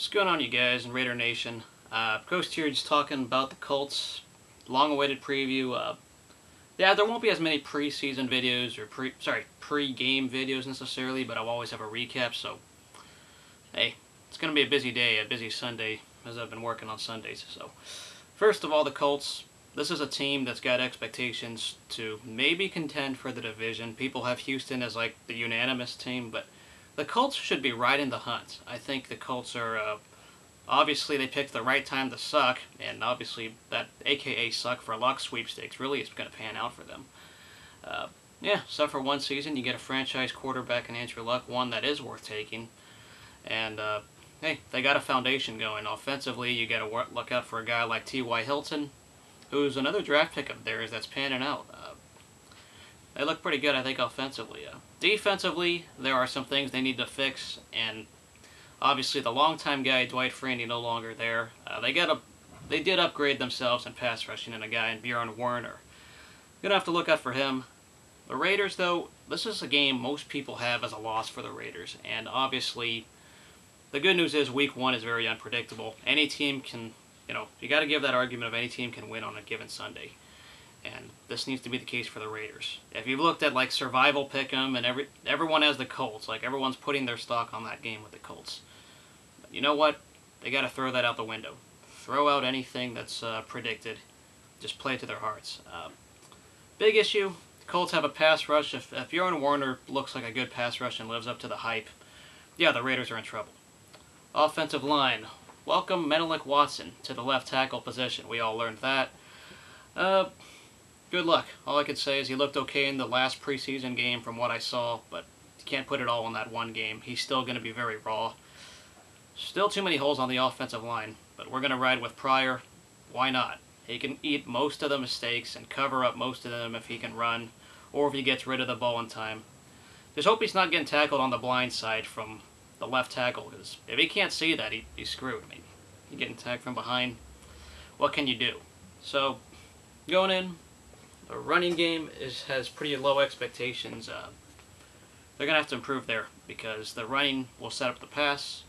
What's going on, you guys in Raider Nation? Ghost here, just talking about the Colts. Long-awaited preview. Yeah, there won't be as many preseason videos or pre-game videos necessarily, but I'll always have a recap. So, hey, it's gonna be a busy day, a busy Sunday, as I've been working on Sundays. So, first of all, the Colts. This is a team that's got expectations to maybe contend for the division. People have Houston as like the unanimous team, but the Colts should be right in the hunt. I think the Colts are, obviously they picked the right time to suck, and obviously that AKA suck for luck sweepstakes really is going to pan out for them. Yeah, so for one season you get a franchise quarterback in Andrew Luck, one that is worth taking, and hey, they got a foundation going. Offensively, you got to look out for a guy like T.Y. Hilton, who's another draft pick of theirs that's panning out. They look pretty good, I think, offensively. Defensively, there are some things they need to fix, and obviously the longtime guy, Dwight Freeney, no longer there. They did upgrade themselves in pass rushing and a guy in Bjorn Werner. Gonna have to look out for him. The Raiders, though, this is a game most people have as a loss for the Raiders, and obviously the good news is Week 1 is very unpredictable. Any team can, you got to give that argument of any team can win on a given Sunday. And this needs to be the case for the Raiders. If you've looked at like survival pick'em and everyone has the Colts, like everyone's putting their stock on that game with the Colts. But you know what? They got to throw that out the window. Throw out anything that's predicted. Just play to their hearts. Big issue. The Colts have a pass rush. If Bjorn Werner looks like a good pass rush and lives up to the hype, yeah, the Raiders are in trouble. Offensive line. Welcome Menelik Watson to the left tackle position. We all learned that. Good luck. All I can say is he looked okay in the last preseason game from what I saw, but you can't put it all in that one game. He's still going to be very raw. Still too many holes on the offensive line, but we're going to ride with Pryor. Why not? He can eat most of the mistakes and cover up most of them if he can run, or if he gets rid of the ball in time. Just hope he's not getting tackled on the blind side from the left tackle, because if he can't see that, he's screwed. I mean, you're getting tagged from behind. What can you do? So, going in, the running game has pretty low expectations. They're going to have to improve there because the running will set up the pass.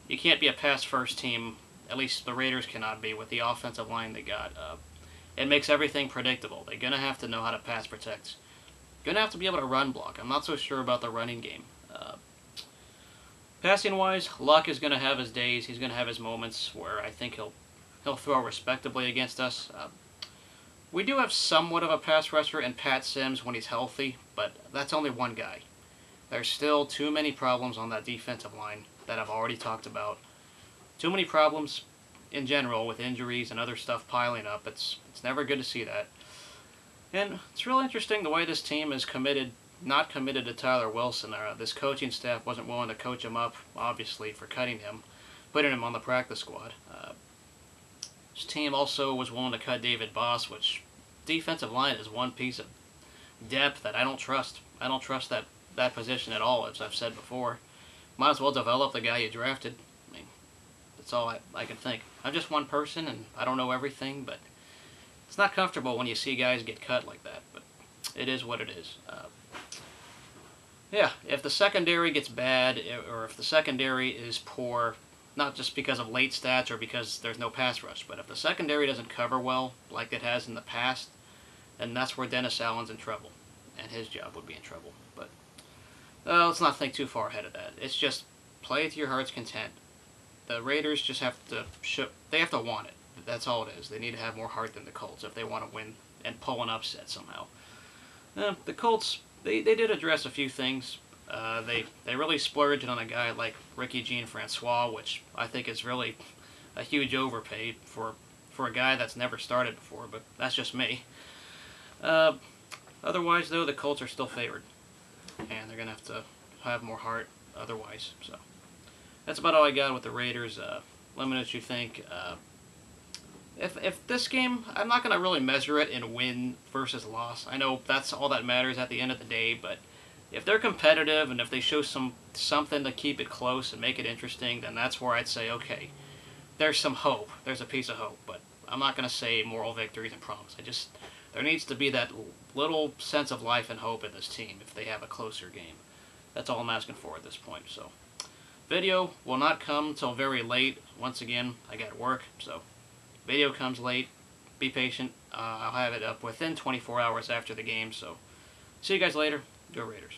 You can't be a pass-first team, at least the Raiders cannot be, with the offensive line they got. It makes everything predictable. They're going to have to know how to pass protect. Going to have to be able to run block. I'm not so sure about the running game. Passing-wise, Luck is going to have his days. He's going to have his moments where I think he'll throw respectably against us. We do have somewhat of a pass rusher in Pat Sims when he's healthy, but that's only one guy. There's still too many problems on that defensive line that I've already talked about. Too many problems in general with injuries and other stuff piling up. It's never good to see that. And it's real interesting the way this team is not committed to Tyler Wilson. This coaching staff wasn't willing to coach him up, obviously, for cutting him, putting him on the practice squad. This team also was willing to cut David Boss, which defensive line is one piece of depth that I don't trust. I don't trust that position at all, as I've said before. Might as well develop the guy you drafted. I mean, that's all I can think. I'm just one person, and I don't know everything, but it's not comfortable when you see guys get cut like that, but it is what it is. Yeah, if the secondary gets bad, or if the secondary is poor, not just because of late stats or because there's no pass rush, but if the secondary doesn't cover well, like it has in the past, then that's where Dennis Allen's in trouble, and his job would be in trouble. But let's not think too far ahead of that. It's just play to your heart's content. The Raiders just have to they have to want it. That's all it is. They need to have more heart than the Colts if they want to win and pull an upset somehow. The Colts, they did address a few things. They really splurged on a guy like Ricky Jean-Francois, which I think is really a huge overpay for a guy that's never started before, but that's just me. Otherwise, though, the Colts are still favored, and they're going to have to have more heart otherwise. So that's about all I got with the Raiders. Let me know what you think. If this game, I'm not going to really measure it in win versus loss. I know that's all that matters at the end of the day, but if they're competitive and if they show something to keep it close and make it interesting, then that's where I'd say, okay, there's some hope. There's a piece of hope, but I'm not going to say moral victories and promise. There needs to be that little sense of life and hope in this team if they have a closer game. That's all I'm asking for at this point. So Video will not come till very late. Once again, I got work, so video comes late. Be patient. I'll have it up within 24 hours after the game. So, see you guys later. Go Raiders.